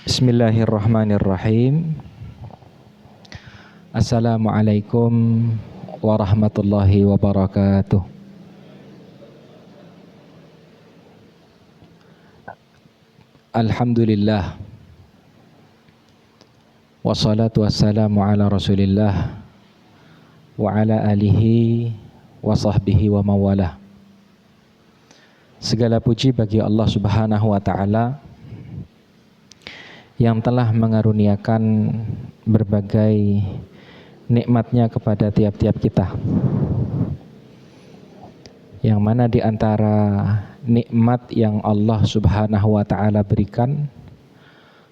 Bismillahirrahmanirrahim. Assalamualaikum warahmatullahi wabarakatuh. Alhamdulillah. Wassalatu wassalamu ala Rasulillah wa ala alihi wa sahbihi wa mawalah. Segala puji bagi Allah Subhanahu wa taala yang telah mengaruniakan berbagai nikmatnya kepada tiap-tiap kita. Yang mana di antara nikmat yang Allah Subhanahu wa taala berikan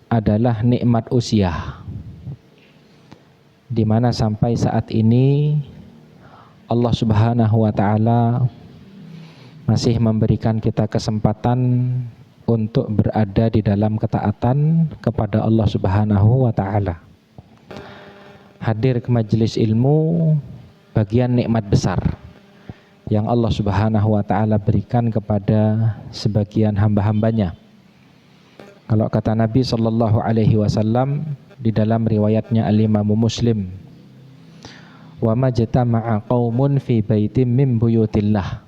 adalah nikmat usia. Di mana sampai saat ini Allah Subhanahu wa taala masih memberikan kita kesempatan untuk berada di dalam ketaatan kepada Allah Subhanahu wa taala. Hadir ke majelis ilmu bagian nikmat besar yang Allah Subhanahu wa taala berikan kepada sebagian hamba-hambanya. Kalau kata Nabi sallallahu alaihi wasallam di dalam riwayatnya Al-Imam Muslim, "Wa majtama'a qaumun fi baitin min buyutillah."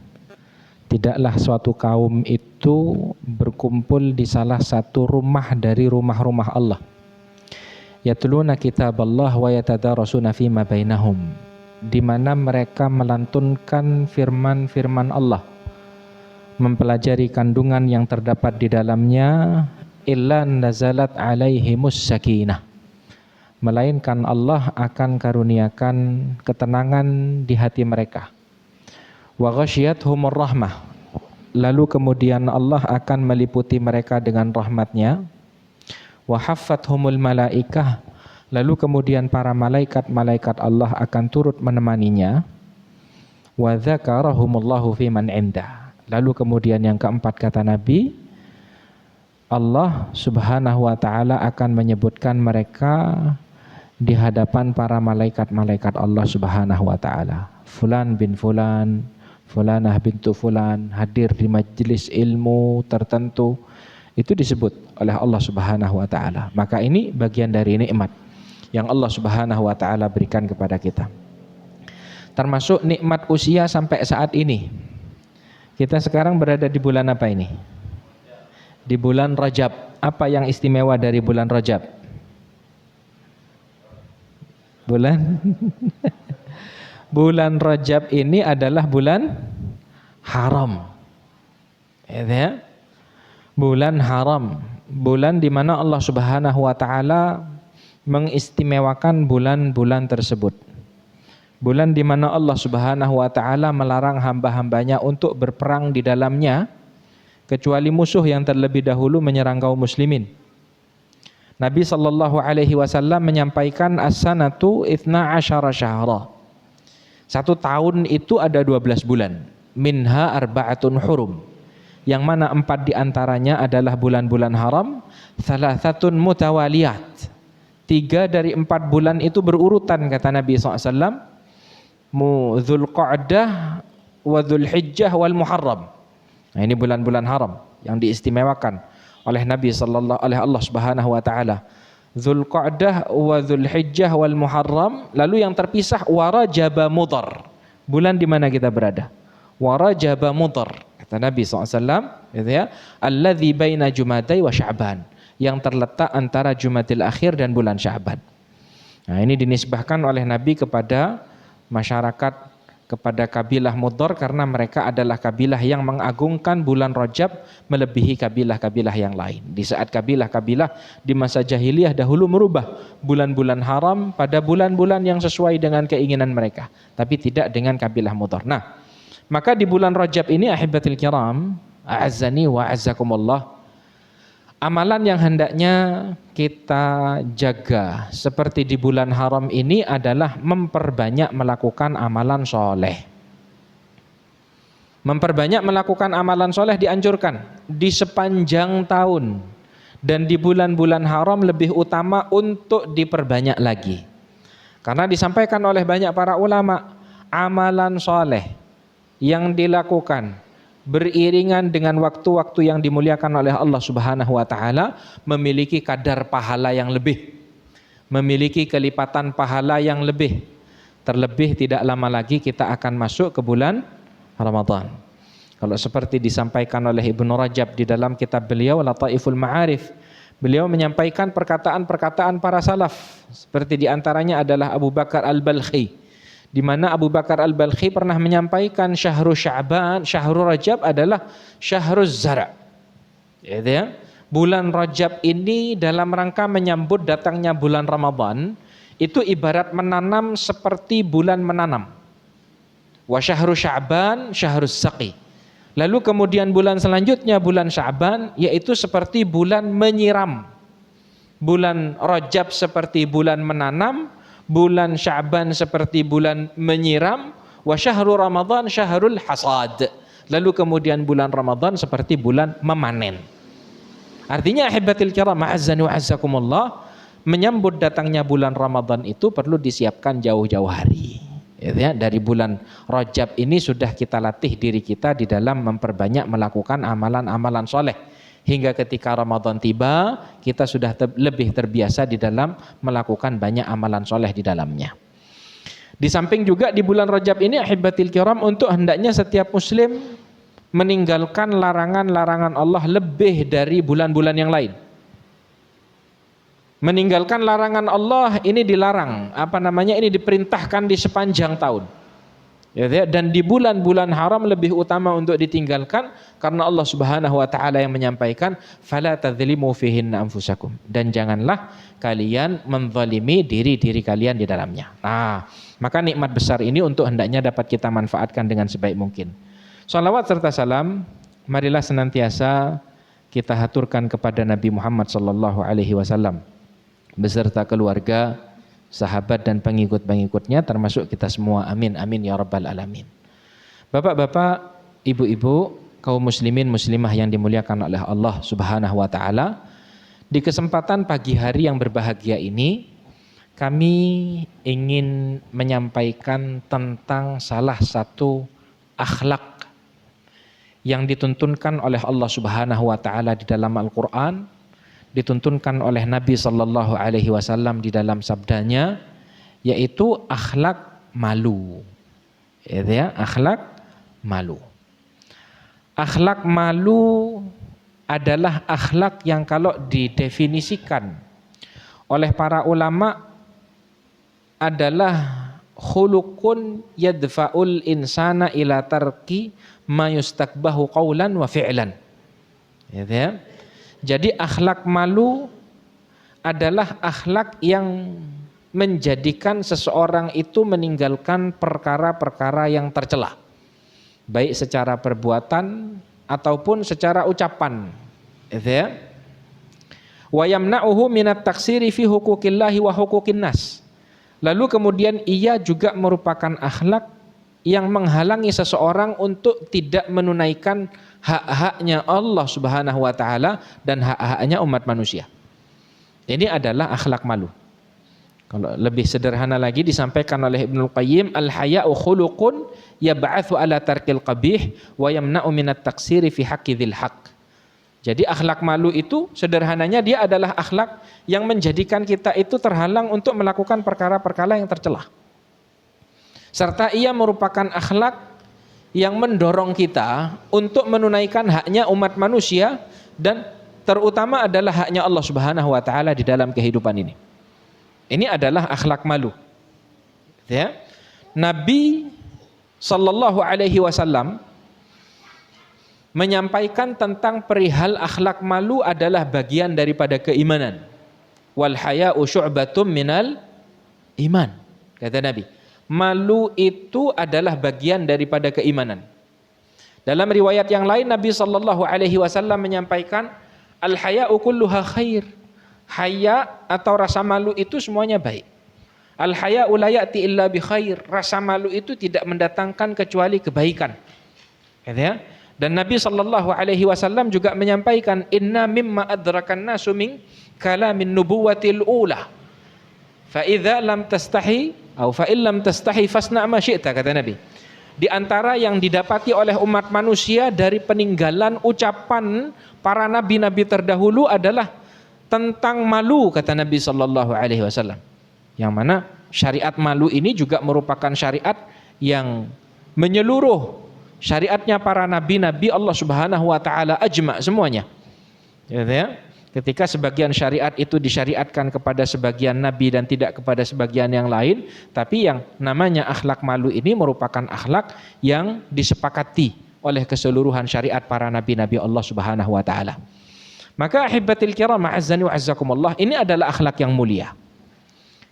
Tidaklah suatu kaum itu berkumpul di salah satu rumah dari rumah-rumah Allah. Yatluna kitaballah wa yatadarasuna fima bainahum, di mana mereka melantunkan firman-firman Allah, mempelajari kandungan yang terdapat di dalamnya, illa nazalat alaihimus sakinah, melainkan Allah akan karuniakan ketenangan di hati mereka. Wa ghasyiyatuhumur rahmah, lalu kemudian Allah akan meliputi mereka dengan rahmatnya. Wa haffathumul malaikah, lalu kemudian para malaikat-malaikat Allah akan turut menemaninya. Wa dzakarahumullahu fiman indah, lalu kemudian yang keempat kata Nabi, Allah Subhanahu wa taala akan menyebutkan mereka di hadapan para malaikat-malaikat Allah Subhanahu wa taala. Fulan bin fulan, fulanah bintu fulan hadir di majelis ilmu tertentu, itu disebut oleh Allah Subhanahu wa taala. Maka ini bagian dari nikmat yang Allah Subhanahu wa taala berikan kepada kita. Termasuk nikmat usia sampai saat ini. Kita sekarang berada di bulan apa ini? Di bulan Rajab. Apa yang istimewa dari bulan Rajab? Bulan Rajab ini adalah bulan haram. Ya, bulan haram, bulan di mana Allah Subhanahu wa taala mengistimewakan bulan-bulan tersebut. Bulan di mana Allah Subhanahu wa taala melarang hamba-hambanya untuk berperang di dalamnya kecuali musuh yang terlebih dahulu menyerang kaum muslimin. Nabi sallallahu alaihi wasallam menyampaikan as-sanatu 12 syahra. Satu tahun itu ada 12 bulan. Minha arba'atun hurum, yang mana 4 diantaranya adalah bulan-bulan haram. Thalathatun mutawaliyat, 3 dari 4 bulan itu berurutan kata Nabi SAW. Dzulqa'dah wa Dzulhijjah wal Muharram. Nah, ini bulan-bulan haram yang diistimewakan oleh Nabi sallallahu oleh Allah Subhanahu wa taala. Dzulqa'dah wa Dzulhijjah wal Muharram, lalu yang terpisah wa Rajab Mudhar. Bulan di mana kita berada? Wa Rajab Mudhar. Kata Nabi SAW, gitu ya, alladzi baina Jumadai wa Sya'ban, yang terletak antara Jumadil Akhir dan bulan Sya'ban. Nah, ini dinisbahkan oleh Nabi kepada masyarakat, kepada kabilah Mudhar, karena mereka adalah kabilah yang mengagungkan bulan Rajab melebihi kabilah-kabilah yang lain. Di saat kabilah-kabilah di masa jahiliyah dahulu merubah bulan-bulan haram pada bulan-bulan yang sesuai dengan keinginan mereka, tapi tidak dengan kabilah Mudhar. Nah, maka di bulan Rajab ini ahibatil kiram, a'azzani wa a'azzakumullah, amalan yang hendaknya kita jaga seperti di bulan haram ini adalah memperbanyak melakukan amalan soleh. Memperbanyak melakukan amalan soleh dianjurkan di sepanjang tahun, dan di bulan-bulan haram lebih utama untuk diperbanyak lagi. Karena disampaikan oleh banyak para ulama, amalan soleh yang dilakukan beriringan dengan waktu-waktu yang dimuliakan oleh Allah Subhanahu wa taala memiliki kadar pahala yang lebih, memiliki kelipatan pahala yang lebih. Terlebih tidak lama lagi kita akan masuk ke bulan Ramadan. Kalau seperti disampaikan oleh Ibnu Rajab di dalam kitab beliau Lataiful Ma'arif, beliau menyampaikan perkataan-perkataan para salaf, seperti diantaranya adalah Abu Bakar Al-Balkhi, di mana Abu Bakar Al-Balkhi pernah menyampaikan Syahrul Sya'ban, Syahrul Rajab adalah Syahrul Zara'. Ya, bulan Rajab ini dalam rangka menyambut datangnya bulan Ramadan, itu ibarat menanam seperti bulan menanam. Wa Syahrul Sya'ban Syahrul Saqi. Lalu kemudian bulan selanjutnya bulan Sya'ban, yaitu seperti bulan menyiram. Bulan Rajab seperti bulan menanam, bulan Sya'ban seperti bulan menyiram, wa syahrul Ramadan syahrul hasad. Lalu kemudian bulan Ramadan seperti bulan memanen. Artinya ahibatil kiram ma'azzani wa azzakumullah, menyambut datangnya bulan Ramadan itu perlu disiapkan jauh-jauh hari. Ya, dari bulan Rajab ini sudah kita latih diri kita di dalam memperbanyak melakukan amalan-amalan soleh, hingga ketika Ramadan tiba kita sudah lebih terbiasa di dalam melakukan banyak amalan soleh di dalamnya. Di samping juga di bulan Rajab ini ahibatil kiram, untuk hendaknya setiap muslim meninggalkan larangan-larangan Allah lebih dari bulan-bulan yang lain. Meninggalkan larangan Allah ini dilarang, ini diperintahkan di sepanjang tahun. Ya, dan di bulan-bulan haram lebih utama untuk ditinggalkan, karena Allah Subhanahu wa taala yang menyampaikan fala tadzlimu fihinna anfusakum, dan janganlah kalian menzalimi diri-diri kalian di dalamnya. Nah, maka nikmat besar ini untuk hendaknya dapat kita manfaatkan dengan sebaik mungkin. Shalawat serta salam marilah senantiasa kita haturkan kepada Nabi Muhammad sallallahu alaihi wasallam beserta keluarga, sahabat dan pengikut-pengikutnya, termasuk kita semua. Amin amin ya rabbal alamin. Bapak-bapak, ibu-ibu, kaum muslimin muslimah yang dimuliakan oleh Allah Subhanahu wa taala, di kesempatan pagi hari yang berbahagia ini kami ingin menyampaikan tentang salah satu akhlak yang dituntunkan oleh Allah Subhanahu wa taala di dalam Al-Qur'an, dituntunkan oleh Nabi sallallahu alaihi wasallam di dalam sabdanya, yaitu akhlak malu. Ya, akhlak malu. Akhlak malu adalah akhlak yang kalau didefinisikan oleh para ulama adalah khuluqun yadfa'ul insana ila tarki ma yustakbahu qawlan wa fi'lan. Ya. Jadi akhlak malu adalah akhlak yang menjadikan seseorang itu meninggalkan perkara-perkara yang tercela, baik secara perbuatan ataupun secara ucapan. Wa yamna'uhu minat taksiri fi huquqillahi wa huquqin nas. Lalu kemudian ia juga merupakan akhlak yang menghalangi seseorang untuk tidak menunaikan hak-haknya Allah Subhanahu wa taala dan hak-haknya umat manusia. Ini adalah akhlak malu. Kalau lebih sederhana lagi disampaikan oleh Ibnu Qayyim, al-haya'u khuluqun yab'atsu ala tarkil qabih wa yamna'u minat taksiri fi haqqi dzil haqq. Jadi akhlak malu itu sederhananya dia adalah akhlak yang menjadikan kita itu terhalang untuk melakukan perkara-perkara yang tercela. Serta ia merupakan akhlak yang mendorong kita untuk menunaikan haknya umat manusia, dan terutama adalah haknya Allah Subhanahu wa taala di dalam kehidupan ini. Ini adalah akhlak malu. Ya. Nabi sallallahu alaihi wasallam menyampaikan tentang perihal akhlak malu adalah bagian daripada keimanan. Wal haya'u syu'batum minal iman. Kata Nabi, malu itu adalah bagian daripada keimanan. Dalam riwayat yang lain Nabi sallallahu alaihi wasallam menyampaikan al haya'u kulluha khair. Haya atau rasa malu itu semuanya baik. Al haya'u la ya'ti illa bi khair. Rasa malu itu tidak mendatangkan kecuali kebaikan. Ya? Dan Nabi sallallahu alaihi wasallam juga menyampaikan inna mimma adrakan nasu min kalamin nubuwatil ula. Fa idza lam tastahi atau fa illam tastahi fasna ma syi'ta, kata Nabi. di antara yang didapati oleh umat manusia dari peninggalan ucapan para nabi-nabi terdahulu adalah tentang malu, kata Nabi sallallahu alaihi wasallam. Yang mana syariat malu ini juga merupakan syariat yang menyeluruh. Syariatnya para nabi-nabi Allah Subhanahu wa taala ajma semuanya. Ya. Ketika sebagian syariat itu disyariatkan kepada sebagian nabi dan tidak kepada sebagian yang lain, tapi yang namanya akhlak malu ini merupakan akhlak yang disepakati oleh keseluruhan syariat para nabi-nabi Allah Subhanahu wa taala. Maka ahibatil kiram ma'azzani wa azzakumullah, ini adalah akhlak yang mulia.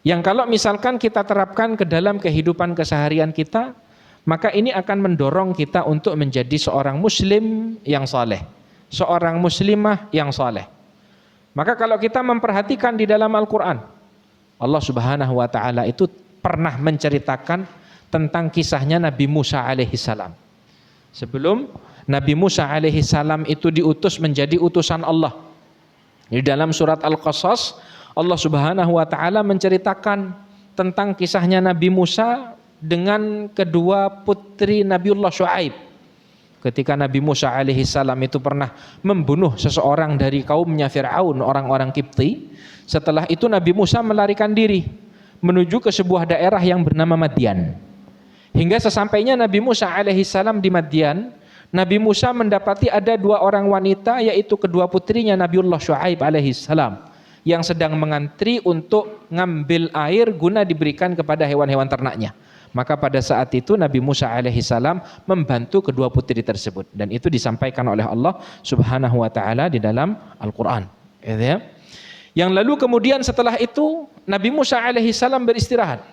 Yang kalau misalkan kita terapkan ke dalam kehidupan keseharian kita, maka ini akan mendorong kita untuk menjadi seorang muslim yang saleh, seorang muslimah yang saleh. Maka kalau kita memperhatikan di dalam Al-Quran, Allah Subhanahu wa ta'ala itu pernah menceritakan tentang kisahnya Nabi Musa alaihi salam. Sebelum Nabi Musa alaihi salam itu diutus menjadi utusan Allah. Di dalam surat Al-Qasas, Allah Subhanahu wa ta'ala menceritakan tentang kisahnya Nabi Musa dengan kedua putri Nabiullah Syuaib. Ketika Nabi Musa alaihi salam itu pernah membunuh seseorang dari kaumnya Fir'aun, orang-orang Kipti. Setelah itu Nabi Musa melarikan diri menuju ke sebuah daerah yang bernama Madian. Hingga sesampainya Nabi Musa alaihi salam di Madian, Nabi Musa mendapati ada dua orang wanita, yaitu kedua putrinya Nabiullah Syuaib alaihi salam, yang sedang mengantri untuk ngambil air guna diberikan kepada hewan-hewan ternaknya. Maka pada saat itu Nabi Musa alaihi salam membantu kedua putri tersebut, dan itu disampaikan oleh Allah Subhanahu wa taala di dalam Al-Qur'an. Yang lalu kemudian setelah itu Nabi Musa alaihi salam beristirahat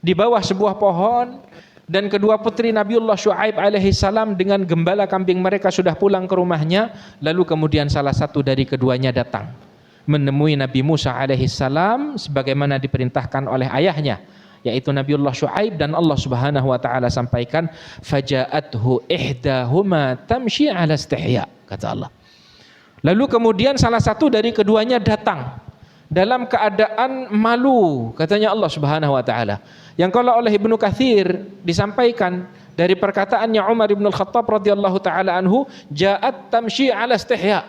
di bawah sebuah pohon, dan kedua putri Nabiullah Syuaib alaihi salam dengan gembala kambing mereka sudah pulang ke rumahnya. Lalu kemudian salah satu dari keduanya datang menemui Nabi Musa alaihi salam sebagaimana diperintahkan oleh ayahnya, yaitu Nabiullah Syuaib, dan Allah Subhanahu wa taala sampaikan faja'athu ihdahuma tamshi 'ala istihya, kata Allah. Lalu kemudian salah satu dari keduanya datang dalam keadaan malu, katanya Allah Subhanahu wa taala. Yang kalau oleh Ibnu Katsir disampaikan dari perkataannya Umar bin Al-Khattab radhiyallahu taala anhu, ja'at tamshi 'ala istihya,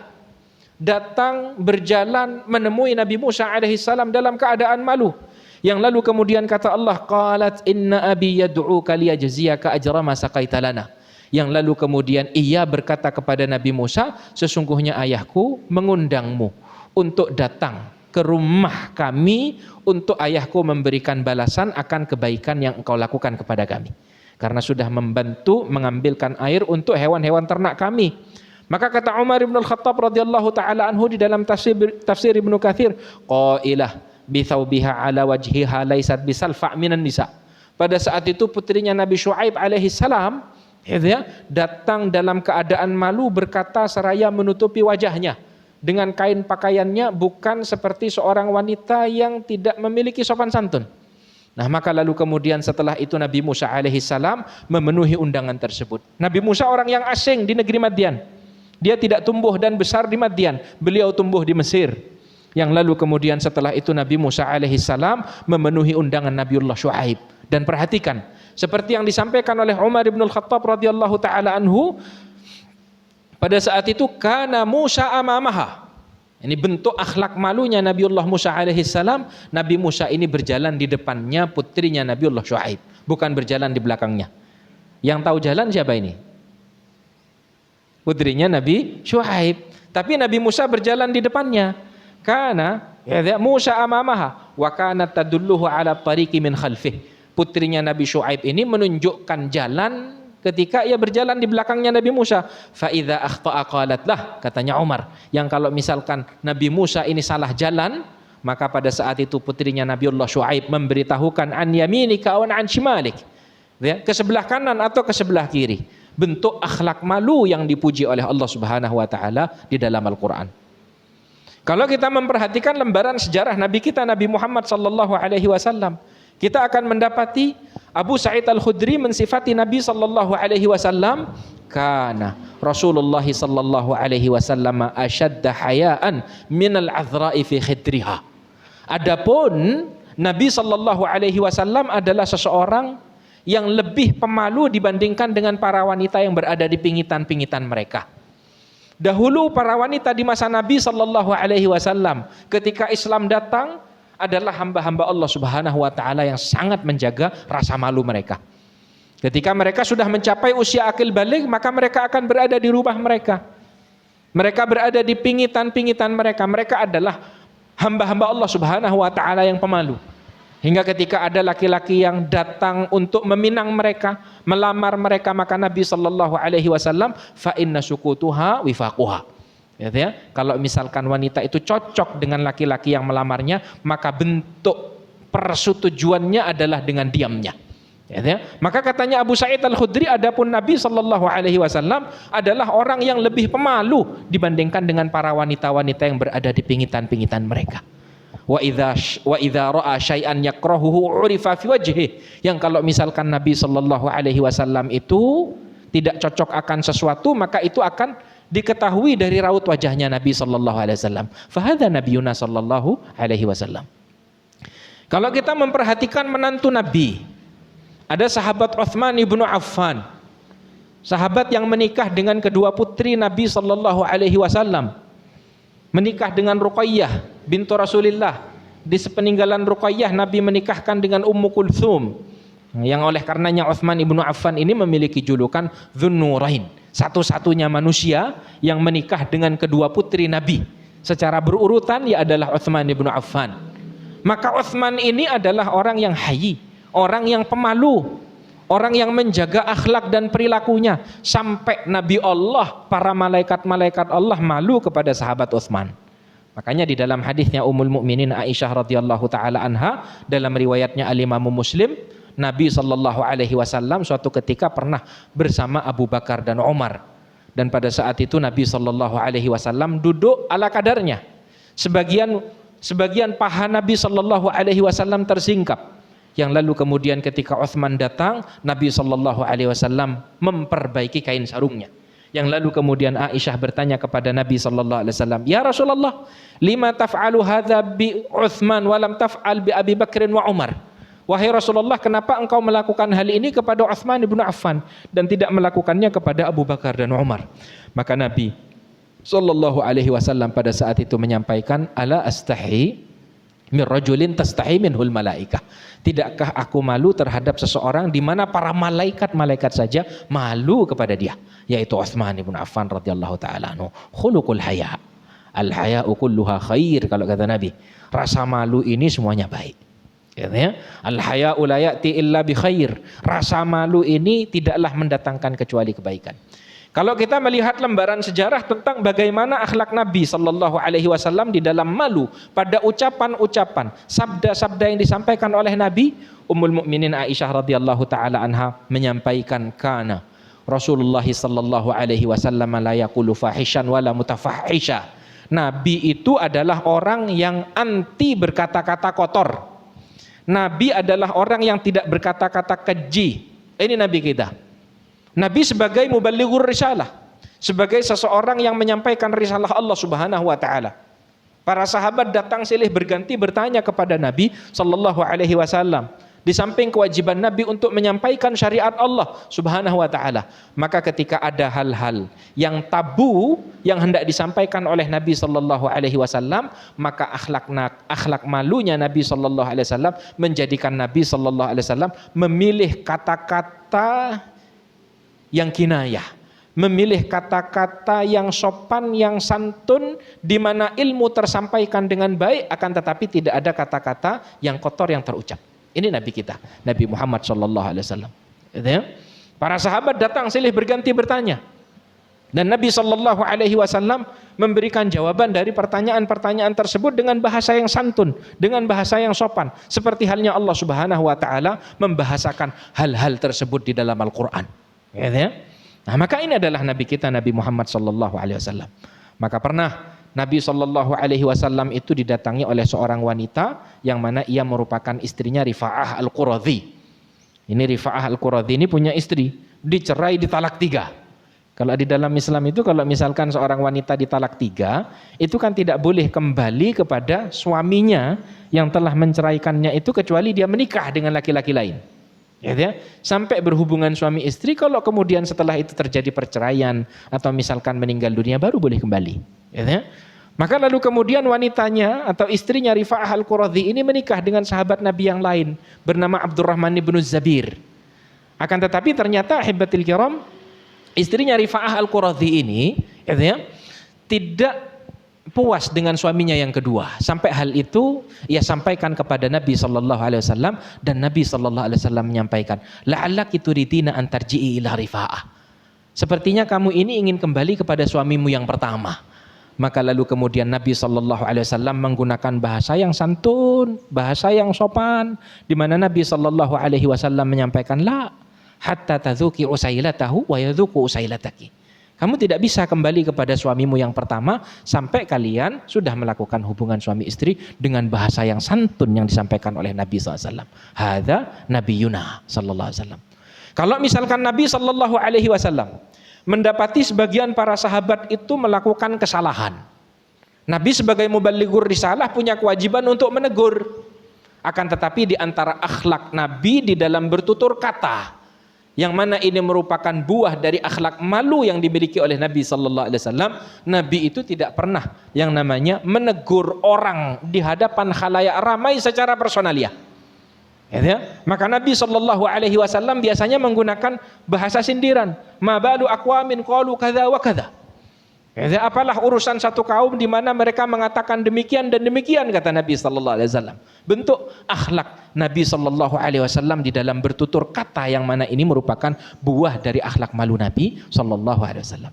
datang berjalan menemui Nabi Musa alaihi salam dalam keadaan malu. Yang lalu kemudian kata Allah, qalat inna abi yad'uka liyajziyaka ajra ma saqaita lana. Yang lalu kemudian ia berkata kepada Nabi Musa, sesungguhnya ayahku mengundangmu untuk datang ke rumah kami untuk ayahku memberikan balasan akan kebaikan yang engkau lakukan kepada kami, karena sudah membantu mengambilkan air untuk hewan-hewan ternak kami. Maka kata Umar bin Al-Khattab radhiyallahu taala anhu di dalam tafsir Ibnu Katsir, qailah bithawbiha ala wajhiha laysat bisalfa' minan nisa. Pada saat itu putrinya Nabi Syuaib alaihi salam datang dalam keadaan malu, berkata seraya menutupi wajahnya dengan kain pakaiannya, bukan seperti seorang wanita yang tidak memiliki sopan santun. Nah, maka lalu kemudian setelah itu Nabi Musa alaihi salam memenuhi undangan tersebut. Nabi Musa orang yang asing di negeri Madian. Dia tidak tumbuh dan besar di Madian, beliau tumbuh di Mesir. Yang lalu kemudian setelah itu Nabi Musa alaihi salam memenuhi undangan Nabiullah Syuaib. Dan perhatikan, seperti yang disampaikan oleh Umar bin Al-Khattab radhiyallahu taala anhu, pada saat itu kana Musa amamaha. Ini bentuk akhlak malunya Nabiullah Musa alaihi salam. Nabi Musa ini berjalan di depannya putrinya Nabiullah Syuaib, bukan berjalan di belakangnya. Yang tahu jalan siapa ini? Putrinya Nabi Syuaib. Tapi Nabi Musa berjalan di depannya. Karena Musa amamaha wa kanat tadulluhu ala tariqi min khalfih. Putrinya Nabi Syuaib ini menunjukkan jalan ketika ia berjalan di belakangnya Nabi Musa. Fa idza akhta'a qalat lah, katanya Umar, yang kalau misalkan Nabi Musa ini salah jalan, maka pada saat itu putrinya Nabiullah Syuaib memberitahukan an yaminika wa an shimalik, ke sebelah kanan atau ke sebelah kiri. Bentuk akhlak malu yang dipuji oleh Allah Subhanahu wa taala di dalam Al-Qur'an. Kalau kita memperhatikan lembaran sejarah Nabi kita Nabi Muhammad sallallahu alaihi wasallam, kita akan mendapati Abu Sa'id Al-Khudri mensifati Nabi sallallahu alaihi wasallam, kana Rasulullah sallallahu alaihi wasallam ashadda hayaan minal azra'i fi khidriha. Adapun Nabi sallallahu alaihi wasallam adalah seseorang yang lebih pemalu dibandingkan dengan para wanita yang berada di pingitan-pingitan mereka. Dahulu para wanita di masa Nabi Shallallahu Alaihi Wasallam ketika Islam datang adalah hamba-hamba Allah Subhanahu Wa Taala yang sangat menjaga rasa malu mereka. Ketika mereka sudah mencapai usia akil baligh, maka mereka akan berada di rumah mereka. Mereka berada di pingitan-pingitan mereka. Mereka adalah hamba-hamba Allah Subhanahu Wa Taala yang pemalu. Hingga ketika ada laki-laki yang datang untuk meminang mereka, melamar mereka, maka Nabi Shallallahu Alaihi Wasallam, fa inna sukutuha wifaquha. Ya, kalau misalkan wanita itu cocok dengan laki-laki yang melamarnya, maka bentuk persetujuannya adalah dengan diamnya. Ya, maka katanya Abu Sa'id Al-Khudri, adapun Nabi Shallallahu Alaihi Wasallam adalah orang yang lebih pemalu dibandingkan dengan para wanita-wanita yang berada di pingitan-pingitan mereka. Wa idza ra'a syai'an yakrahuhu urifa fi wajhihi, yang kalau misalkan Nabi Shallallahu Alaihi Wasallam itu tidak cocok akan sesuatu, maka itu akan diketahui dari raut wajahnya Nabi Shallallahu Alaihi Wasallam. Fahadha Nabiyuna Shallallahu Alaihi Wasallam. Kalau kita memperhatikan menantu Nabi, ada sahabat Utsman ibnu Affan, sahabat yang menikah dengan kedua putri Nabi Shallallahu Alaihi Wasallam, menikah dengan Ruqayyah bintu Rasulillah. Di sepeninggalan Ruqayyah, Nabi menikahkan dengan Ummu Kulthum, yang oleh karenanya Utsman ibnu Affan ini memiliki julukan Dzunnurain, satu-satunya manusia yang menikah dengan kedua putri Nabi secara berurutan, ya adalah Utsman ibnu Affan. Maka Utsman ini adalah orang yang hayyi, orang yang pemalu, orang yang menjaga akhlak dan perilakunya, sampai Nabi Allah, para malaikat-malaikat Allah malu kepada sahabat Utsman. Makanya di dalam hadisnya Ummul Mukminin Aisyah radhiyallahu taala anha, dalam riwayatnya Al-Imam Muslim, Nabi Shallallahu Alaihi Wasallam suatu ketika pernah bersama Abu Bakar dan Umar, dan pada saat itu Nabi Shallallahu Alaihi Wasallam duduk ala kadarnya. Sebagian paha Nabi Shallallahu Alaihi Wasallam tersingkap, yang lalu kemudian ketika Utsman datang, Nabi Shallallahu Alaihi Wasallam memperbaiki kain sarungnya. Yang lalu kemudian Aisyah bertanya kepada Nabi Shallallahu Alaihi Wasallam, ya Rasulullah, lima taf'alu hadza bi Utsman wa lam taf'al bi Abi Bakr wa Umar. Wahai Rasulullah, kenapa engkau melakukan hal ini kepada Utsman ibnu Affan dan tidak melakukannya kepada Abu Bakar dan Umar? Maka Nabi Shallallahu Alaihi Wasallam pada saat itu menyampaikan, ala astahi min rajulin tastahi minhul malaikah. Tidakkah aku malu terhadap seseorang di mana para malaikat saja malu kepada dia, yaitu Utsman ibn Affan radhiyallahu taala anhu. Khuluqul haya, al haya'u kulluha khair, kalau kata Nabi. Rasa malu ini semuanya baik. Ya, al haya'u la ya'ti illa bi khair. Rasa malu ini tidaklah mendatangkan kecuali kebaikan. Kalau kita melihat lembaran sejarah tentang bagaimana akhlak Nabi Shallallahu Alaihi Wasallam di dalam malu, pada ucapan-ucapan, sabda-sabda yang disampaikan oleh Nabi, Ummul Mukminin Aisyah radhiyallahu taala anha menyampaikan, kana Rasulullah Shallallahu Alaihi Wasallam la yaqulu fahishan wala mutafahisha. Nabi itu adalah orang yang anti berkata-kata kotor. Nabi adalah orang yang tidak berkata-kata keji. Ini Nabi kita. Nabi sebagai muballighur risalah, sebagai seseorang yang menyampaikan risalah Allah Subhanahu wa taala. Para sahabat datang silih berganti bertanya kepada Nabi Sallallahu Alaihi Wasallam. Di samping kewajiban Nabi untuk menyampaikan syariat Allah Subhanahu wa taala, maka ketika ada hal-hal yang tabu yang hendak disampaikan oleh Nabi Sallallahu Alaihi Wasallam, maka akhlak malunya Nabi Sallallahu Alaihi Wasallam menjadikan Nabi Sallallahu Alaihi Wasallam memilih kata-kata yang kinayah, memilih kata-kata yang sopan, yang santun, di mana ilmu tersampaikan dengan baik, akan tetapi tidak ada kata-kata yang kotor yang terucap. Ini Nabi kita, Nabi Muhammad Sallallahu Alaihi Wasallam. Para sahabat datang silih berganti bertanya, dan Nabi Sallallahu Alaihi Wasallam memberikan jawaban dari pertanyaan-pertanyaan tersebut dengan bahasa yang santun, dengan bahasa yang sopan, seperti halnya Allah Subhanahu Wa Taala membahasakan hal-hal tersebut di dalam Al-Quran. Nah, maka ini adalah Nabi kita, Nabi Muhammad Sallallahu Alaihi Wasallam. Maka pernah Nabi Sallallahu Alaihi Wasallam itu didatangi oleh seorang wanita yang mana ia merupakan istrinya Rifa'ah Al-Quradhi. Ini Rifa'ah Al-Quradhi ini punya istri, dicerai ditalak 3. Kalau di dalam Islam itu, kalau misalkan seorang wanita ditalak 3, itu kan tidak boleh kembali kepada suaminya yang telah menceraikannya itu, kecuali dia menikah dengan laki-laki lain. Ya, sampai berhubungan suami istri, kalau kemudian setelah itu terjadi perceraian atau misalkan meninggal dunia baru boleh kembali. Ya. Maka lalu kemudian wanitanya atau istrinya Rifa'ah Al-Quradhi ini menikah dengan sahabat Nabi yang lain bernama Abdurrahman ibn Zabir. Akan tetapi ternyata ahibatil kiram, istrinya Rifa'ah Al-Quradhi ini ya, tidak puas dengan suaminya yang kedua, sampai hal itu ia sampaikan kepada Nabi SAW, dan Nabi SAW menyampaikan, la'allaki turidina an tarji'i ila Rifa'ah, sepertinya kamu ini ingin kembali kepada suamimu yang pertama. Maka lalu kemudian Nabi SAW menggunakan bahasa yang santun, bahasa yang sopan, di mana Nabi SAW menyampaikan, la hatta tadzuki usailatahu wa yadzuku usailataki. Kamu tidak bisa kembali kepada suamimu yang pertama sampai kalian sudah melakukan hubungan suami istri dengan bahasa yang santun yang disampaikan oleh Nabi SAW. Hadza Nabiyuna sallallahu alaihi wasallam. Kalau misalkan Nabi sallallahu alaihi wasallam mendapati sebagian para sahabat itu melakukan kesalahan, Nabi sebagai muballighur risalah punya kewajiban untuk menegur. Akan tetapi di antara akhlak Nabi di dalam bertutur kata, yang mana ini merupakan buah dari akhlak malu yang dimiliki oleh Nabi sallallahu alaihi wasallam, Nabi itu tidak pernah yang namanya menegur orang di hadapan khalayak ramai secara personalia. Ya, maka Nabi sallallahu alaihi wasallam biasanya menggunakan bahasa sindiran. Ma balu aqwamin qalu kadza wa kadza. Ya, apalah urusan satu kaum di mana mereka mengatakan demikian dan demikian, kata Nabi sallallahu alaihi wasallam. Bentuk akhlak Nabi sallallahu alaihi wasallam di dalam bertutur kata yang mana ini merupakan buah dari akhlak malu Nabi sallallahu alaihi wasallam.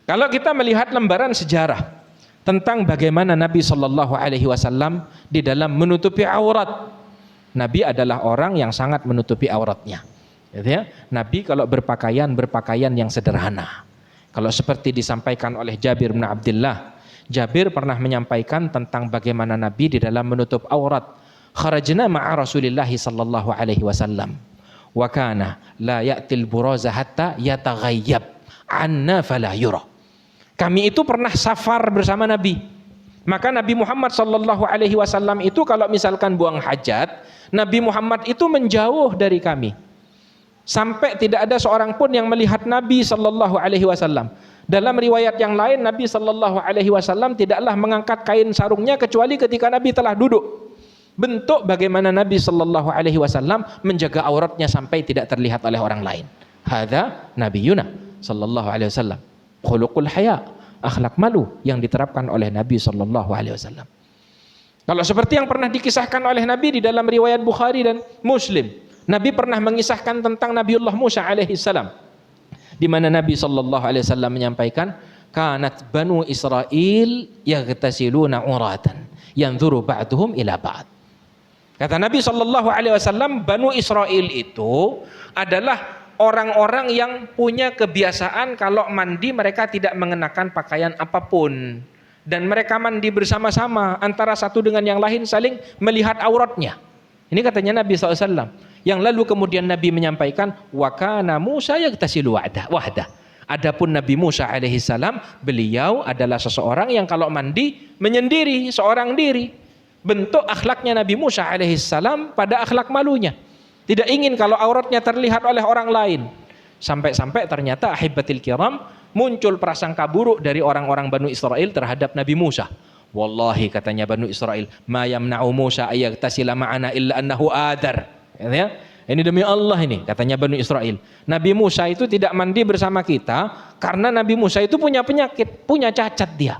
Kalau kita melihat lembaran sejarah tentang bagaimana Nabi sallallahu alaihi wasallam di dalam menutupi aurat, Nabi adalah orang yang sangat menutupi auratnya. Ya, Nabi kalau berpakaian yang sederhana. Kalau seperti disampaikan oleh Jabir bin Abdullah, Jabir pernah menyampaikan tentang bagaimana Nabi di dalam menutup aurat. Kharajna ma'a Rasulillah sallallahu alaihi wasallam wa kana la ya'til buraza hatta yataghayyab anna fala yura. Kami itu pernah safar bersama Nabi. Maka Nabi Muhammad sallallahu alaihi wasallam itu kalau misalkan buang hajat, Nabi Muhammad itu menjauh dari kami. Sampai tidak ada seorang pun yang melihat Nabi sallallahu alaihi wasallam. Dalam riwayat yang lain, Nabi sallallahu alaihi wasallam tidaklah mengangkat kain sarungnya kecuali ketika Nabi telah duduk. Bentuk bagaimana Nabi sallallahu alaihi wasallam menjaga auratnya sampai tidak terlihat oleh orang lain. Hadza nabiyuna sallallahu alaihi wasallam. Khuluqul haya, akhlak malu yang diterapkan oleh Nabi sallallahu alaihi wasallam. Kalau seperti yang pernah dikisahkan oleh Nabi di dalam riwayat Bukhari dan Muslim, Nabi pernah mengisahkan tentang Nabiullah Musa alaihi salam, di mana Nabi sallallahu alaihi wasallam menyampaikan, kanat banu Israil yaghtasiluna uratan yanzuru ba'duhum ila ba'd. Kata Nabi sallallahu alaihi wasallam, Banu Israil itu adalah orang-orang yang punya kebiasaan kalau mandi mereka tidak mengenakan pakaian apapun, dan mereka mandi bersama-sama, antara satu dengan yang lain saling melihat auratnya. Ini katanya Nabi SAW. Yang lalu kemudian Nabi menyampaikan, wa kana Musa yaghtasilu wahda. Adapun Nabi Musa alaihi salam, beliau adalah seseorang yang kalau mandi menyendiri, seorang diri. Bentuk akhlaknya Nabi Musa alaihi salam pada akhlak malunya. Tidak ingin kalau auratnya terlihat oleh orang lain. Sampai-sampai ternyata ahibatil kiram, muncul prasangka buruk dari orang-orang Banu Israel terhadap Nabi Musa. Wallahi, katanya Banu Israel, ma yamna'u Musa ayaghtasila ma'ana illa annahu adar. Ya, ini demi Allah ini, katanya Banu Israel. Nabi Musa itu tidak mandi bersama kita karena Nabi Musa itu punya penyakit, punya cacat dia.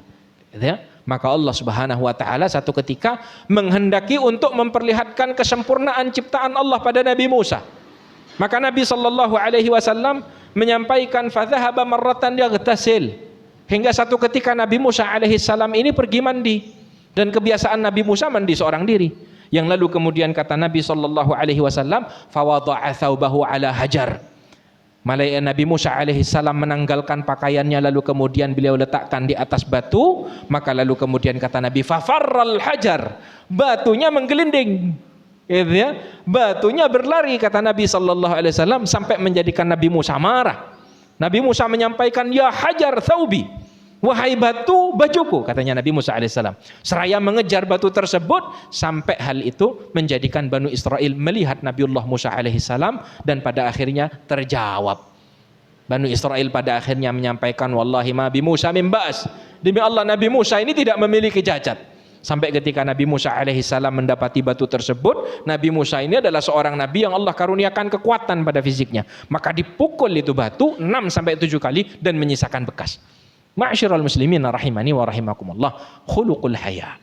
Ya, maka Allah Subhanahu wa taala satu ketika menghendaki untuk memperlihatkan kesempurnaan ciptaan Allah pada Nabi Musa. Maka Nabi sallallahu alaihi wasallam menyampaikan fadzahaba marratan yaghtasil. Hingga satu ketika Nabi Musa alaihi salam ini pergi mandi, dan kebiasaan Nabi Musa mandi seorang diri. Yang lalu kemudian kata Nabi sallallahu alaihi wasallam, fawadha'a thawbahu ala hajar. Malaikat Nabi Musa alaihi salam menanggalkan pakaiannya, lalu kemudian beliau letakkan di atas batu. Maka lalu kemudian kata Nabi, fafarral hajar, batunya menggelinding. Ya, batunya berlari, kata Nabi sallallahu alaihi wasallam, sampai menjadikan Nabi Musa marah. Nabi Musa menyampaikan, ya hajar thawbi, Wahai batu, bajuku, katanya Nabi Musa alaihissalam. Seraya mengejar batu tersebut sampai hal itu menjadikan Banu Israel melihat Nabiullah Musa alaihissalam dan pada akhirnya terjawab. Banu Israel pada akhirnya menyampaikan, wallahi ma bi Musa min ba'as. Demi Allah, Nabi Musa ini tidak memiliki cacat. Sampai ketika Nabi Musa alaihissalam mendapati batu tersebut, Nabi Musa ini adalah seorang nabi yang Allah karuniakan kekuatan pada fisiknya. Maka dipukul itu batu 6 sampai 7 kali dan menyisakan bekas. Ma'asyiral muslimin rahimani wa rahimakumullah, khuluqul haya,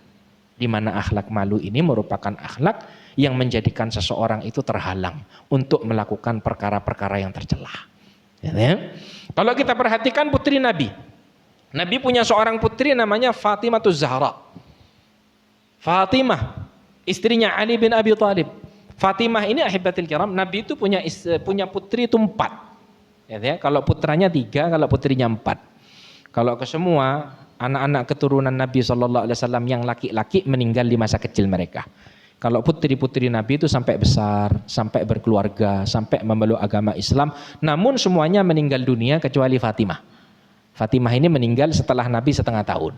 di mana akhlak malu ini merupakan akhlak yang menjadikan seseorang itu terhalang untuk melakukan perkara-perkara yang tercela. Ya. Kalau kita perhatikan putri Nabi, Nabi punya seorang putri namanya Fatimah Zahra. Fatimah, istrinya Ali bin Abi Thalib. Fatimah ini ahibatil kiram, Nabi itu punya putri itu 4. Ya. Kalau putranya 3, kalau putrinya 4. Kalau ke semua anak-anak keturunan Nabi SAW yang laki-laki meninggal di masa kecil mereka. Kalau putri-putri Nabi itu sampai besar, sampai berkeluarga, sampai memeluk agama Islam, namun semuanya meninggal dunia kecuali Fatimah. Fatimah ini meninggal setelah Nabi setengah tahun.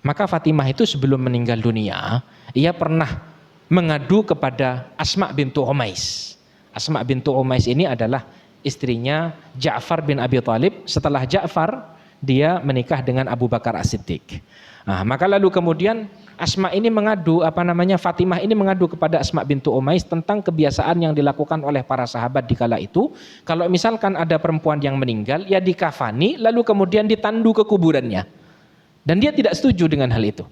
Maka Fatimah itu sebelum meninggal dunia, ia pernah mengadu kepada Asma bintu Umais. Asma bintu Umais ini adalah istrinya Ja'far bin Abi Thalib. Setelah Ja'far, dia menikah dengan Abu Bakar As-Siddiq. Nah, maka lalu kemudian Asma ini Fatimah ini mengadu kepada Asma bintu Umais tentang kebiasaan yang dilakukan oleh para sahabat di kala itu. Kalau misalkan ada perempuan yang meninggal, ya dikafani lalu kemudian ditandu ke kuburannya. Dan dia tidak setuju dengan hal itu.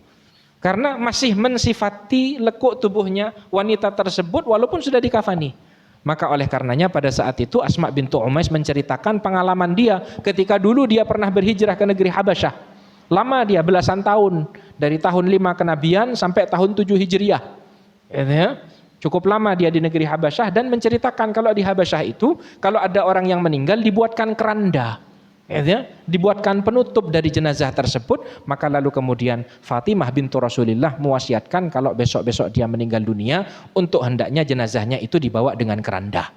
Karena masih mensifati lekuk tubuhnya wanita tersebut walaupun sudah dikafani. Maka oleh karenanya pada saat itu Asma bintu Umais menceritakan pengalaman dia ketika dulu dia pernah berhijrah ke negeri Habasyah. Lama dia, belasan tahun, dari tahun 5 kenabian sampai tahun 7 Hijriah. Ya, cukup lama dia di negeri Habasyah dan menceritakan kalau di Habasyah itu kalau ada orang yang meninggal dibuatkan keranda. Ya, dibuatkan penutup dari jenazah tersebut. Maka lalu kemudian Fatimah bintu Rasulillah mewasiatkan kalau besok-besok dia meninggal dunia, untuk hendaknya jenazahnya itu dibawa dengan keranda.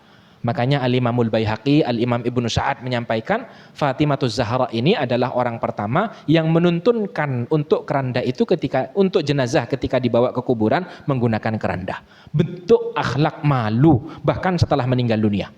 Makanya Al-Imamul Baihaqi, Al-Imam Ibnu Sa'ad menyampaikan Fatimah Zahra ini adalah orang pertama yang menuntunkan untuk keranda itu untuk jenazah ketika dibawa ke kuburan menggunakan keranda. Bentuk akhlak malu bahkan setelah meninggal dunia.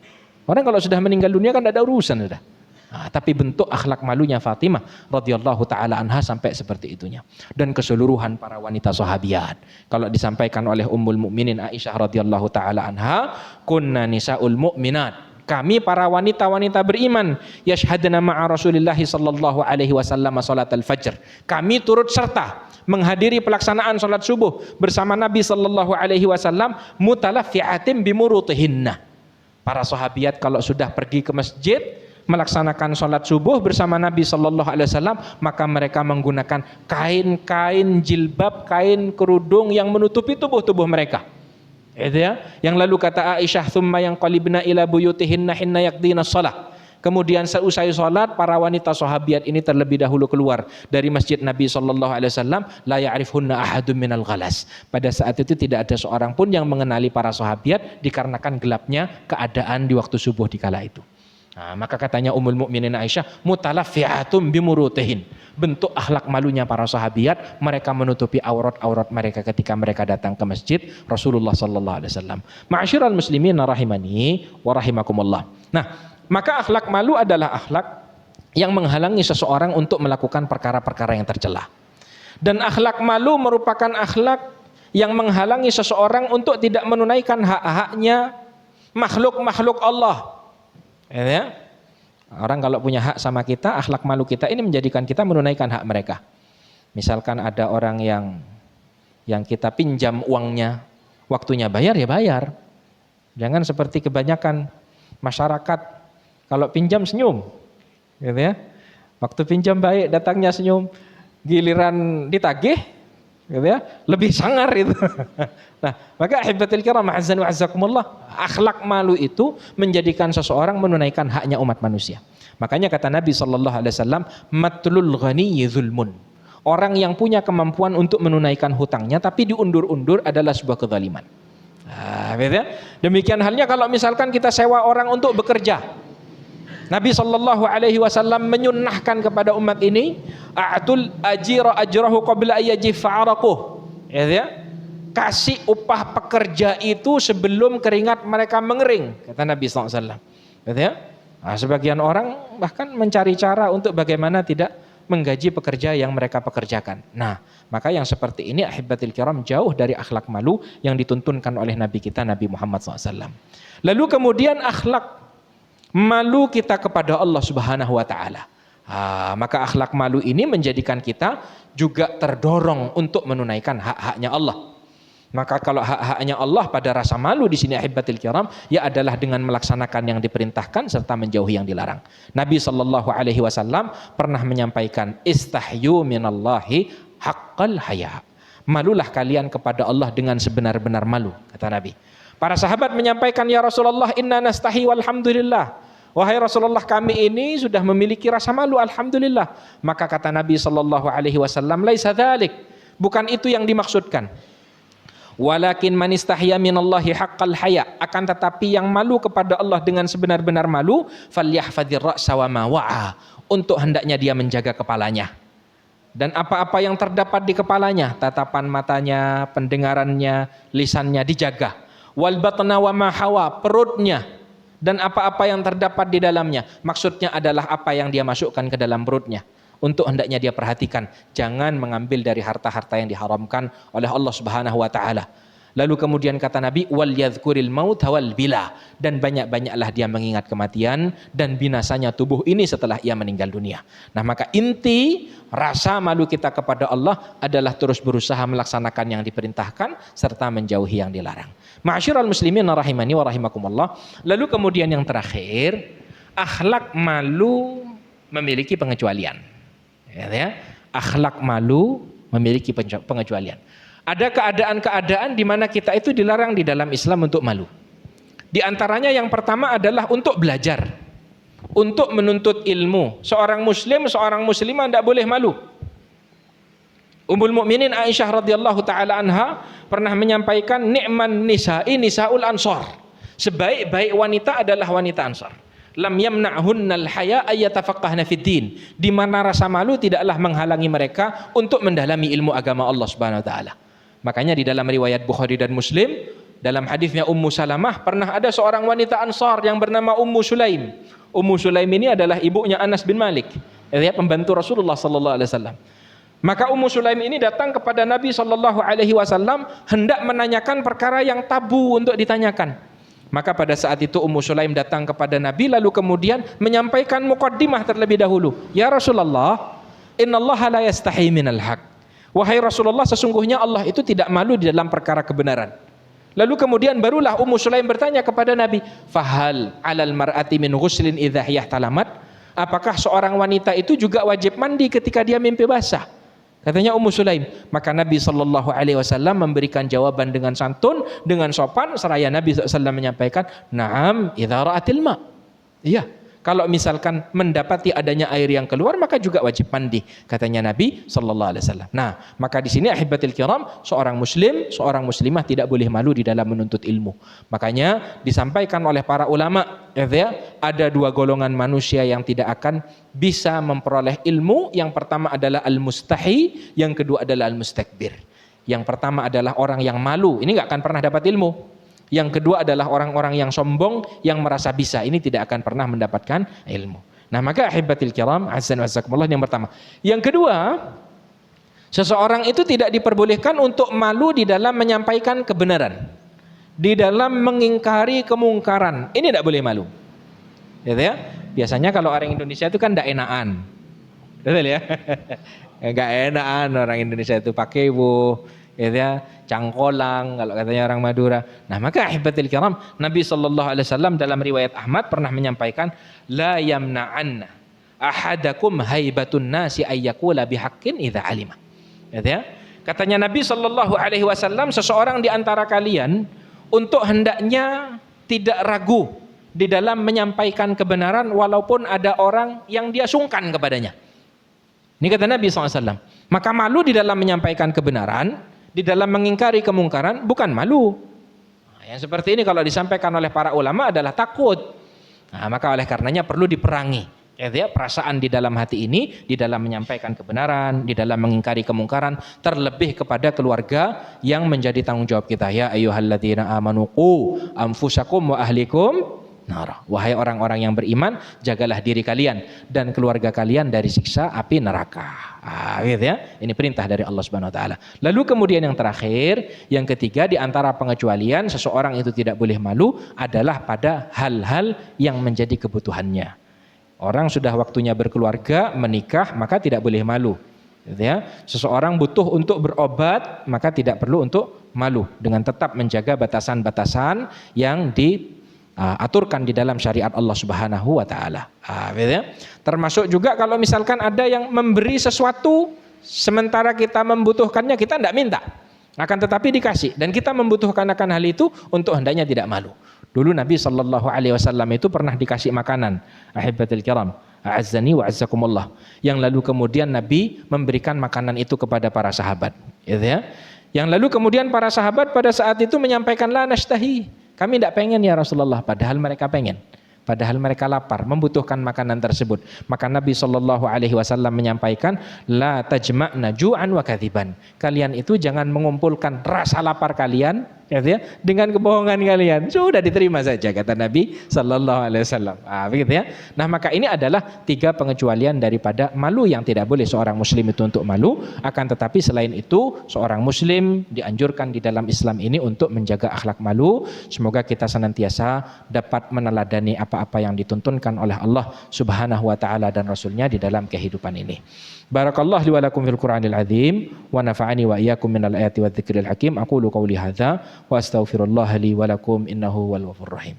Orang kalau sudah meninggal dunia kan tidak ada urusan sudah. Nah, tapi bentuk akhlak malunya Fatimah radhiyallahu taala anha sampai seperti itunya. Dan keseluruhan para wanita sahabiat. Kalau disampaikan oleh Ummul Mukminin Aisyah radhiyallahu taala anha, kunna nisaul mu'minat. Kami para wanita-wanita beriman yashhadna ma'a Rasulillah sallallahu alaihi wasallam salatal fajr. Kami turut serta menghadiri pelaksanaan salat subuh bersama Nabi sallallahu alaihi wasallam mutalaffi'atin bimurutihinna. Para sahabiat kalau sudah pergi ke masjid melaksanakan sholat subuh bersama Nabi Sallallahu Alaihi Wasallam, maka mereka menggunakan kain-kain jilbab, kain kerudung yang menutupi tubuh-tubuh mereka. Itu ya. Yang lalu kata Aisyah, "Tsumma yanqalibna ila buyutihinna hinna yaqdina shalah." Kemudian seusai sholat, para wanita sahabiat ini terlebih dahulu keluar dari masjid Nabi Sallallahu Alaihi Wasallam. La ya'rifhunna ahadun minal ghalas. Pada saat itu tidak ada seorang pun yang mengenali para sahabiat dikarenakan gelapnya keadaan di waktu subuh di kala itu. Nah, maka katanya Ummul Mukminin Aisyah, mutalaffi'atum bimurutihin. Bentuk akhlak malunya para sahabiat, mereka menutupi aurat-aurat mereka ketika mereka datang ke masjid Rasulullah sallallahu alaihi wasallam. Ma'asyiral muslimin rahimani wa rahimakumullah. Nah, maka akhlak malu adalah akhlak yang menghalangi seseorang untuk melakukan perkara-perkara yang tercela. Dan akhlak malu merupakan akhlak yang menghalangi seseorang untuk tidak menunaikan hak-haknya makhluk-makhluk Allah. Ya. Orang kalau punya hak sama kita, akhlak malu kita ini menjadikan kita menunaikan hak mereka. Misalkan ada orang yang kita pinjam uangnya, waktunya bayar ya bayar. Jangan seperti kebanyakan masyarakat kalau pinjam senyum, gitu ya. Waktu pinjam baik, datangnya senyum, giliran ditagih, gitu ya, lebih sangar itu. Nah, maka ahibatul kiram azan wa azzakumullah, akhlak malu itu menjadikan seseorang menunaikan haknya umat manusia. Makanya kata Nabi sallallahu alaihi wasallam, matlul ghaniyyi zulmun. Orang yang punya kemampuan untuk menunaikan hutangnya tapi diundur-undur adalah sebuah kezaliman. Nah, gitu ya. Demikian halnya kalau misalkan kita sewa orang untuk bekerja. Nabi sallallahu alaihi wasallam menyunnahkan kepada umat ini, a'tul ajira ajrahu qabla ayyajifa 'araquh. Ya, kasih upah pekerja itu sebelum keringat mereka mengering, kata Nabi sallallahu alaihi wasallam. Ya. Nah, sebagian orang bahkan mencari cara untuk bagaimana tidak menggaji pekerja yang mereka pekerjakan. Nah, maka yang seperti ini ahibatil kiram jauh dari akhlak malu yang dituntunkan oleh Nabi kita Nabi Muhammad SAW. Lalu kemudian akhlak malu kita kepada Allah Subhanahu wa taala. Maka akhlak malu ini menjadikan kita juga terdorong untuk menunaikan hak-haknya Allah. Maka kalau hak-haknya Allah pada rasa malu di sini ahibatil kiram ya adalah dengan melaksanakan yang diperintahkan serta menjauhi yang dilarang. Nabi sallallahu alaihi wasallam pernah menyampaikan istahyu minallahi haqqal haya. Malulah kalian kepada Allah dengan sebenar-benar malu, kata Nabi. Para sahabat menyampaikan, ya Rasulullah inna nastahi walhamdulillah. Wahai Rasulullah, kami ini sudah memiliki rasa malu alhamdulillah. Maka kata Nabi sallallahu alaihi wasallam, laisa dzalik. Bukan itu yang dimaksudkan. Walakin man istahya minallahi haqqal haya, akan tetapi yang malu kepada Allah dengan sebenar-benar malu, falyahfadzir ra'sa wa ma wa'a, untuk hendaknya dia menjaga kepalanya dan apa-apa yang terdapat di kepalanya, tatapan matanya, pendengarannya, lisannya dijaga. Wal batna wa ma hawa, perutnya dan apa-apa yang terdapat di dalamnya, maksudnya adalah apa yang dia masukkan ke dalam perutnya. Untuk hendaknya dia perhatikan, jangan mengambil dari harta-harta yang diharamkan oleh Allah Subhanahu wa taala. Lalu kemudian kata Nabi, wal yadhkuril maut wal bila, dan banyak-banyaklah dia mengingat kematian dan binasanya tubuh ini setelah ia meninggal dunia. Nah, maka inti rasa malu kita kepada Allah adalah terus berusaha melaksanakan yang diperintahkan serta menjauhi yang dilarang. Ma'asyiral muslimin rahimani wa rahimakumullah. Lalu kemudian yang terakhir, akhlak malu memiliki pengecualian. Ya, akhlak malu memiliki pengecualian. Ada keadaan-keadaan di mana kita itu dilarang di dalam Islam untuk malu. Di antaranya yang pertama adalah untuk belajar, untuk menuntut ilmu. Seorang muslim, seorang muslimah tidak boleh malu. Ummul Mukminin Aisyah radhiyallahu taala anha pernah menyampaikan, ni'man nisa'i nisaul ansar. Sebaik-baik wanita adalah wanita Ansar. Lam yamna'hunnal haya ayyatafaqqahna fid din. Di mana rasa malu tidaklah menghalangi mereka untuk mendalami ilmu agama Allah Subhanahu wa taala. Makanya di dalam riwayat Bukhari dan Muslim, dalam hadisnya Ummu Salamah, pernah ada seorang wanita Ansar yang bernama Ummu Sulaim. Ummu Sulaim ini adalah ibunya Anas bin Malik, pembantu Rasulullah sallallahu alaihi wasallam. Maka Ummu Sulaim ini datang kepada Nabi sallallahu alaihi wasallam hendak menanyakan perkara yang tabu untuk ditanyakan. Maka pada saat itu Ummu Sulaim datang kepada Nabi lalu kemudian menyampaikan muqaddimah terlebih dahulu. Ya Rasulullah, innallaha la yastahi minal haq. Wahai Rasulullah, sesungguhnya Allah itu tidak malu di dalam perkara kebenaran. Lalu kemudian barulah Ummu Sulaim bertanya kepada Nabi, fahal alal mar'ati min ghuslin idza hiya talamat? Apakah seorang wanita itu juga wajib mandi ketika dia mimpi basah? Katanya Ummu Sulaim. Maka Nabi sallallahu alaihi wasallam memberikan jawaban dengan santun, dengan sopan, seraya Nabi SAW menyampaikan, "Na'am, idza ra'atil ma." Iya, kalau misalkan mendapati adanya air yang keluar maka juga wajib mandi, katanya Nabi sallallahu alaihi wasallam. Nah, maka di sini ahibatil kiram, seorang muslim, seorang muslimah tidak boleh malu di dalam menuntut ilmu. Makanya disampaikan oleh para ulama, ada dua golongan manusia yang tidak akan bisa memperoleh ilmu. Yang pertama adalah al-mustahi, yang kedua adalah al-mustakbir. Yang pertama adalah orang yang malu, ini nggak akan pernah dapat ilmu. Yang kedua adalah orang-orang yang sombong, yang merasa bisa, ini tidak akan pernah mendapatkan ilmu. Nah, maka ahibatil kiram, azan wa jazakumullah, yang pertama. Yang kedua, seseorang itu tidak diperbolehkan untuk malu di dalam menyampaikan kebenaran, di dalam mengingkari kemungkaran. Ini tidak boleh malu. Gitu ya? Biasanya kalau orang Indonesia itu kan tidak enakan. Betul ya? Enggak enakan orang Indonesia itu pakai gitu ya, cangkolang kalau katanya orang Madura. Nah, maka ahibatil kiram, Nabi sallallahu alaihi wasallam dalam riwayat Ahmad pernah menyampaikan, la yamna'anna ahadakum haibatun nasi ayyakula bihaqqin idza alima. Gitu ya? Katanya Nabi sallallahu alaihi wasallam, seseorang di antara kalian untuk hendaknya tidak ragu di dalam menyampaikan kebenaran walaupun ada orang yang dia sungkan kepadanya. Ini kata Nabi SAW. Maka malu di dalam menyampaikan kebenaran, di dalam mengingkari kemungkaran bukan malu. Nah, yang seperti ini kalau disampaikan oleh para ulama adalah takut. Nah, maka oleh karenanya perlu diperangi. Ya, perasaan di dalam hati ini, di dalam menyampaikan kebenaran, di dalam mengingkari kemungkaran, terlebih kepada keluarga yang menjadi tanggung jawab kita. Ya ayyuhalladzina amanu qu anfusakum wa ahlikum nar. Wahai orang-orang yang beriman, jagalah diri kalian dan keluarga kalian dari siksa api neraka. Gitu ya. Ini perintah dari Allah Subhanahu wa taala. Lalu kemudian yang terakhir, yang ketiga di antara pengecualian seseorang itu tidak boleh malu adalah pada hal-hal yang menjadi kebutuhannya. Orang sudah waktunya berkeluarga, menikah, maka tidak boleh malu. Gitu ya. Seseorang butuh untuk berobat, maka tidak perlu untuk malu dengan tetap menjaga batasan-batasan yang diaturkan di dalam syariat Allah Subhanahu wa taala. Gitu ya. Termasuk juga kalau misalkan ada yang memberi sesuatu sementara kita membutuhkannya, kita tidak minta. Akan tetapi dikasih dan kita membutuhkan akan hal itu, untuk hendaknya tidak malu. Dulu Nabi SAW itu pernah dikasih makanan, ahibatul kiram, a'azzani wa azzakumullah. Yang lalu kemudian Nabi memberikan makanan itu kepada para sahabat, gitu ya. Yang lalu kemudian para sahabat pada saat itu menyampaikan, la nashtahi, kami tidak pengen ya Rasulullah, padahal mereka pengen. Padahal mereka lapar, membutuhkan makanan tersebut. Maka Nabi SAW menyampaikan, la tajma'na ju'an wa kadziban. Kalian itu jangan mengumpulkan rasa lapar kalian, gitu ya, dengan kebohongan kalian. Sudah diterima saja, kata Nabi SAW. Begitu ya. Nah, maka ini adalah 3 pengecualian daripada malu yang tidak boleh seorang muslim itu untuk malu. Akan tetapi selain itu, seorang muslim dianjurkan di dalam Islam ini untuk menjaga akhlak malu. Semoga kita senantiasa dapat meneladani apa-apa yang dituntunkan oleh Allah Subhanahu wa taala dan Rasulnya di dalam kehidupan ini. Barakallahu li wa lakum fil Qur'anil azim wa nafa'ani wa iyyakum minal ayati wadh-dzikril hakim. Aqulu qawli hadza wa astaghfirullah li wa lakum innahu huwal ghafurur rahim.